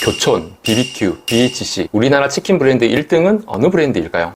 교촌, BBQ, BHC, 우리나라 치킨 브랜드 1등은 어느 브랜드일까요?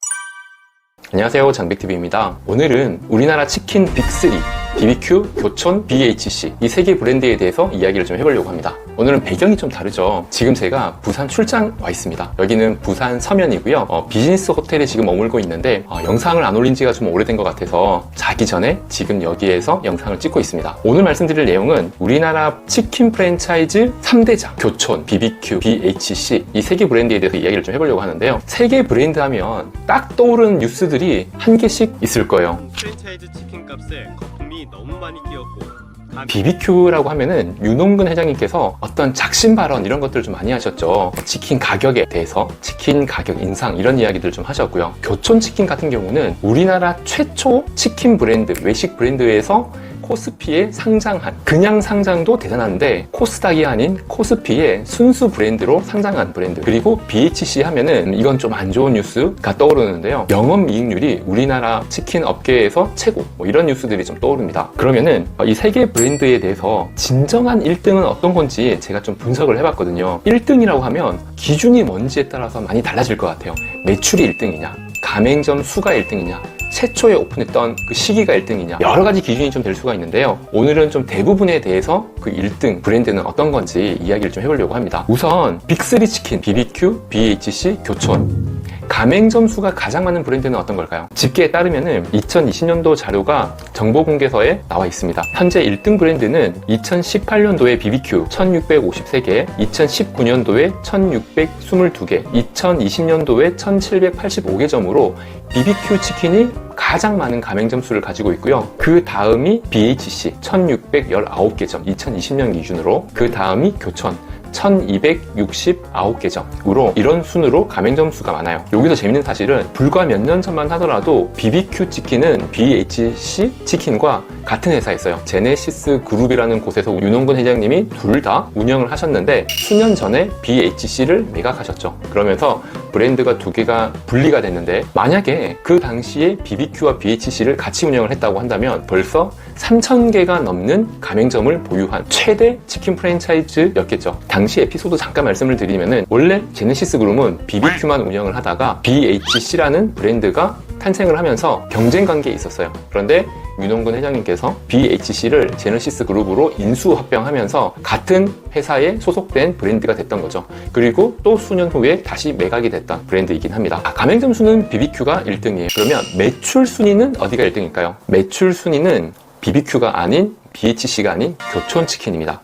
안녕하세요, 장백TV입니다. 오늘은 우리나라 치킨 빅3, BBQ, 교촌, BHC 이 세 개 브랜드에 대해서 이야기를 좀 해보려고 합니다. 오늘은 배경이 좀 다르죠. 지금 제가 부산 출장 와 있습니다. 여기는 부산 서면이고요. 비즈니스 호텔에 지금 머물고 있는데 영상을 안 올린 지가 좀 오래된 것 같아서 자기 전에 지금 여기에서 영상을 찍고 있습니다. 오늘 말씀드릴 내용은 우리나라 치킨 프랜차이즈 3대장 교촌, BBQ, BHC 이 세 개 브랜드에 대해서 이야기를 좀 해보려고 하는데요. 세 개 브랜드 하면 딱 떠오르는 뉴스들이 한 개씩 있을 거예요. 프랜차이즈 치킨 값에 거품이 너무 많이 끼었고 BBQ라고 하면은 윤홍근 회장님께서 어떤 작심 발언 이런 것들을 좀 많이 하셨죠. 치킨 가격에 대해서 치킨 가격 인상 이런 이야기들 좀 하셨고요. 교촌 치킨 같은 경우는 우리나라 최초 치킨 브랜드, 외식 브랜드에서 코스피에 상장한, 그냥 상장도 대단한데 코스닥이 아닌 코스피의 순수 브랜드로 상장한 브랜드. 그리고 BHC 하면은 이건 좀 안 좋은 뉴스가 떠오르는데요. 영업이익률이 우리나라 치킨 업계에서 최고, 이런 뉴스들이 좀 떠오릅니다. 그러면은 이 세 개 브랜드에 대해서 진정한 1등은 어떤 건지 제가 좀 분석을 해봤거든요. 1등이라고 하면 기준이 뭔지에 따라서 많이 달라질 것 같아요. 매출이 1등이냐, 가맹점 수가 1등이냐, 최초에 오픈했던 그 시기가 1등이냐, 여러 가지 기준이 좀 될 수가 있는데요. 오늘은 좀 대부분에 대해서 그 1등 브랜드는 어떤 건지 이야기를 좀 해보려고 합니다. 우선 빅3 치킨, BBQ, BHC, 교촌. 가맹점 수가 가장 많은 브랜드는 어떤 걸까요? 집계에 따르면은 2020년도 자료가 정보공개서에 나와 있습니다. 현재 1등 브랜드는 2018년도에 BBQ 1653개, 2019년도에 1622개, 2020년도에 1785개 점으로 BBQ 치킨이 가장 많은 가맹점 수를 가지고 있고요. 그 다음이 BHC 1619개 점, 2020년 기준으로. 그 다음이 교촌 1269개 점으로 이런 순으로 가맹점 수가 많아요. 여기서 재밌는 사실은 불과 몇 년 전만 하더라도 BBQ 치킨은 BHC 치킨과 같은 회사였어요. 제네시스 그룹이라는 곳에서 윤홍근 회장님이 둘 다 운영을 하셨는데 수년 전에 BHC를 매각하셨죠. 그러면서 브랜드가 두 개가 분리가 됐는데, 만약에 그 당시에 BBQ와 BHC를 같이 운영을 했다고 한다면 벌써 3,000개가 넘는 가맹점을 보유한 최대 치킨 프랜차이즈였겠죠. 당시 에피소드 잠깐 말씀을 드리면은, 원래 제네시스 그룹은 BBQ만 운영을 하다가 BHC라는 브랜드가 탄생을 하면서 경쟁 관계에 있었어요. 그런데 윤홍근 회장님께서 BHC를 제네시스 그룹으로 인수합병하면서 같은 회사에 소속된 브랜드가 됐던 거죠. 그리고 또 수년 후에 다시 매각이 됐던 브랜드이긴 합니다. 가맹점 수는 BBQ가 1등이에요. 그러면 매출 순위는 어디가 1등일까요? 매출 순위는 BBQ가 아닌, BHC가 아닌 교촌치킨입니다.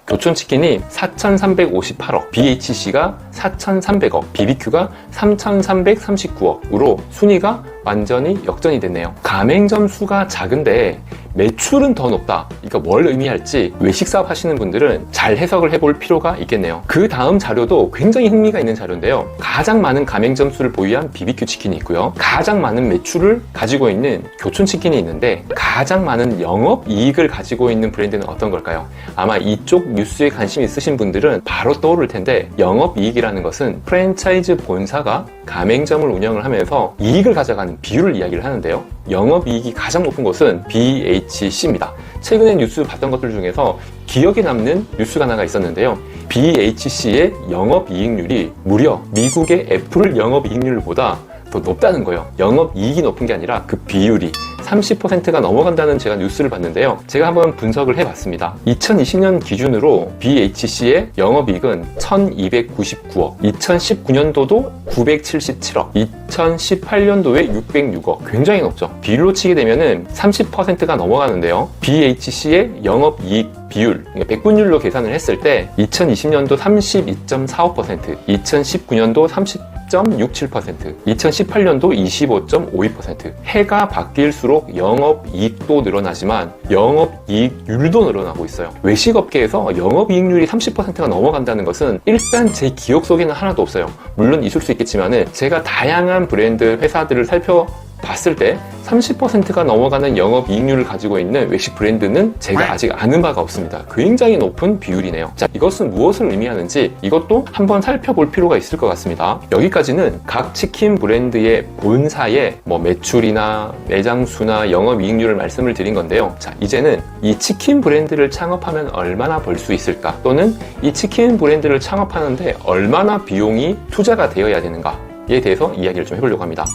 교촌치킨이 4,358억, BHC가 4,300억, BBQ가 3,339억으로 순위가 완전히 역전이 됐네요. 가맹점 수가 작은데 매출은 더 높다. 그러니까 뭘 의미할지 외식 사업 하시는 분들은 잘 해석을 해볼 필요가 있겠네요. 그 다음 자료도 굉장히 흥미가 있는 자료인데요. 가장 많은 가맹점 수를 보유한 BBQ 치킨이 있고요. 가장 많은 매출을 가지고 있는 교촌 치킨이 있는데, 가장 많은 영업 이익을 가지고 있는 브랜드는 어떤 걸까요? 아마 이쪽 뉴스에 관심 있으신 분들은 바로 떠오를 텐데, 영업 이익이라는 것은 프랜차이즈 본사가 가맹점을 운영을 하면서 이익을 가져가는 비율을 이야기를 하는데요. 영업이익이 가장 높은 곳은 BHC입니다. 최근에 뉴스 봤던 것들 중에서 기억에 남는 뉴스가 하나가 있었는데요. BHC의 영업이익률이 무려 미국의 애플 영업이익률보다 더 높다는 거예요. 영업이익이 높은 게 아니라 그 비율이 30%가 넘어간다는 제가 뉴스를 봤는데요. 제가 한번 분석을 해봤습니다. 2020년 기준으로 BHC의 영업이익은 1299억, 2019년도도 977억, 2018년도에 606억. 굉장히 높죠. 비율로 치게 되면은 30%가 넘어가는데요. BHC의 영업이익 비율, 100분율로 계산을 했을 때 2020년도 32.45%, 2019년도 30.67%, 2018년도 25.52%. 해가 바뀔수록 영업이익도 늘어나지만 영업이익률도 늘어나고 있어요. 외식업계에서 영업이익률이 30%가 넘어간다는 것은 일단 제 기억 속에는 하나도 없어요. 물론 있을 수 있겠지만은 제가 다양한 브랜드 회사들을 봤을 때 30%가 넘어가는 영업이익률을 가지고 있는 외식 브랜드는 제가 아직 아는 바가 없습니다. 굉장히 높은 비율이네요. 자, 이것은 무엇을 의미하는지 이것도 한번 살펴볼 필요가 있을 것 같습니다. 여기까지는 각 치킨 브랜드의 본사의 매출이나 매장 수나 영업이익률을 말씀을 드린 건데요. 자, 이제는 이 치킨 브랜드를 창업하면 얼마나 벌 수 있을까? 또는 이 치킨 브랜드를 창업하는데 얼마나 비용이 투자가 되어야 되는가에 대해서 이야기를 좀 해보려고 합니다.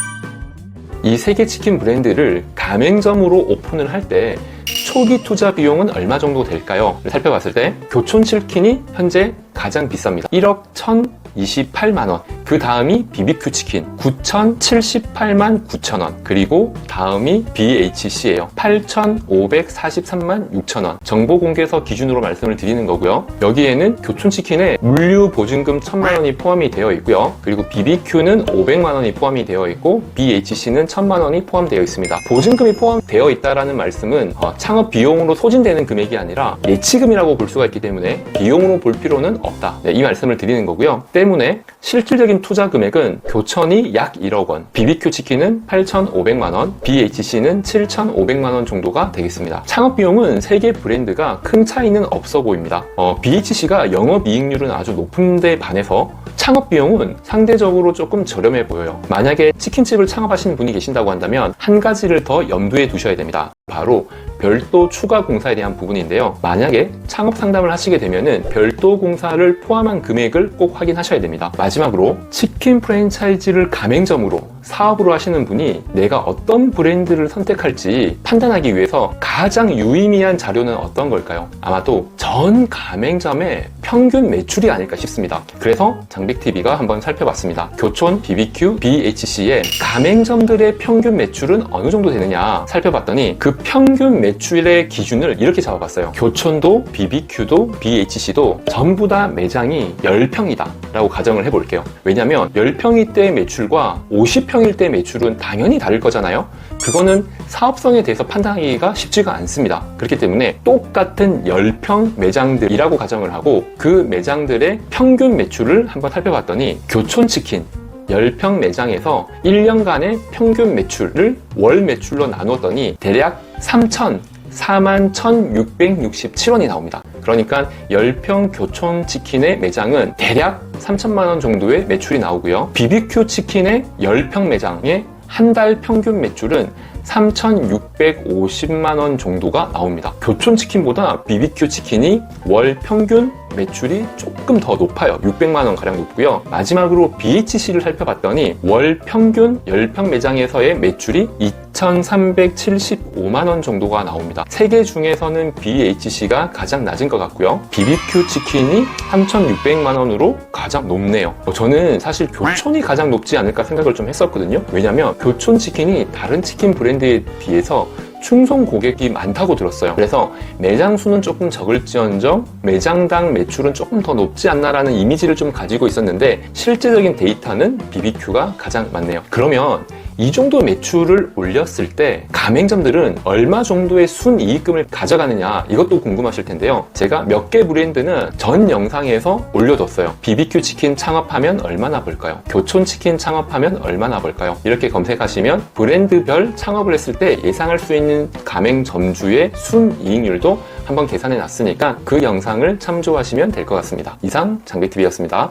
이 세계 치킨 브랜드를 가맹점으로 오픈을 할 때 초기 투자 비용은 얼마 정도 될까요? 살펴봤을 때 교촌 치킨이 현재 가장 비쌉니다. 1억 1,028만원. 그 다음이 BBQ 치킨 9,078만 9천원. 그리고 다음이 BHC예요. 8,543만 6천원. 정보공개서 기준으로 말씀을 드리는 거고요. 여기에는 교촌 치킨에 물류 보증금 1,000만원이 포함이 되어 있고요. 그리고 BBQ는 500만원이 포함이 되어 있고 BHC는 1,000만원이 포함되어 있습니다. 보증금이 포함되어 있다는 말씀은 창업 비용으로 소진되는 금액이 아니라 예치금이라고 볼 수가 있기 때문에 비용으로 볼 필요는 없다. 네, 이 말씀을 드리는 거고요. 때문에 실질적인 투자 금액은 교촌이 약 1억 원, BBQ 치킨은 8,500만 원, BHC는 7,500만 원 정도가 되겠습니다. 창업 비용은 세 개 브랜드가 큰 차이는 없어 보입니다. BHC가 영업이익률은 아주 높은데 반해서 창업 비용은 상대적으로 조금 저렴해 보여요. 만약에 치킨집을 창업하시는 분이 계신다고 한다면 한 가지를 더 염두에 두셔야 됩니다. 바로 별도 추가 공사에 대한 부분인데요. 만약에 창업 상담을 하시게 되면은 별도 공사를 포함한 금액을 꼭 확인하셔야 됩니다. 마지막으로 치킨 프랜차이즈를 가맹점으로 사업으로 하시는 분이 내가 어떤 브랜드를 선택할지 판단하기 위해서 가장 유의미한 자료는 어떤 걸까요? 아마도 전 가맹점의 평균 매출이 아닐까 싶습니다. 그래서 장빅TV가 한번 살펴봤습니다. 교촌, BBQ, BHC의 가맹점들의 평균 매출은 어느 정도 되느냐 살펴봤더니 그 평균 매출의 기준을 이렇게 잡아봤어요. 교촌도, BBQ도, BHC도 전부 다 매장이 10평이다 라고 가정을 해볼게요. 왜냐면 10평일 때 매출과 50평일 때 매출은 당연히 다를 거잖아요. 그거는 사업성에 대해서 판단하기가 쉽지가 않습니다. 그렇기 때문에 똑같은 10평 매장들이라고 가정을 하고 그 매장들의 평균 매출을 한번 살펴봤더니 교촌치킨 10평 매장에서 1년간의 평균 매출을 월 매출로 나누었더니 대략 41,667원이 나옵니다. 그러니까 10평 교촌 치킨의 매장은 대략 3천만 원 정도의 매출이 나오고요. BBQ 치킨의 10평 매장의 한 달 평균 매출은 3,650만 원 정도가 나옵니다. 교촌 치킨보다 BBQ 치킨이 월 평균 매출이 조금 더 높아요. 600만 원 가량 높고요. 마지막으로 BHC를 살펴봤더니 월 평균 10평 매장에서의 매출이 2,375만 원 정도가 나옵니다. 세 개 중에서는 BHC가 가장 낮은 것 같고요. BBQ 치킨이 3,600만 원으로 가장 높네요. 저는 사실 교촌이 가장 높지 않을까 생각을 좀 했었거든요. 왜냐면 교촌 치킨이 다른 치킨 브랜드에 비해서 충성 고객이 많다고 들었어요. 그래서 매장 수는 조금 적을지언정 매장당 매출은 조금 더 높지 않나라는 이미지를 좀 가지고 있었는데 실제적인 데이터는 BBQ가 가장 많네요. 그러면 이 정도 매출을 올렸을 때 가맹점들은 얼마 정도의 순이익금을 가져가느냐 이것도 궁금하실 텐데요. 제가 몇 개 브랜드는 전 영상에서 올려뒀어요. BBQ 치킨 창업하면 얼마나 벌까요? 교촌 치킨 창업하면 얼마나 벌까요? 이렇게 검색하시면 브랜드별 창업을 했을 때 예상할 수 있는 가맹점주의 순이익률도 한번 계산해 놨으니까 그 영상을 참조하시면 될 것 같습니다. 이상 장빅TV였습니다.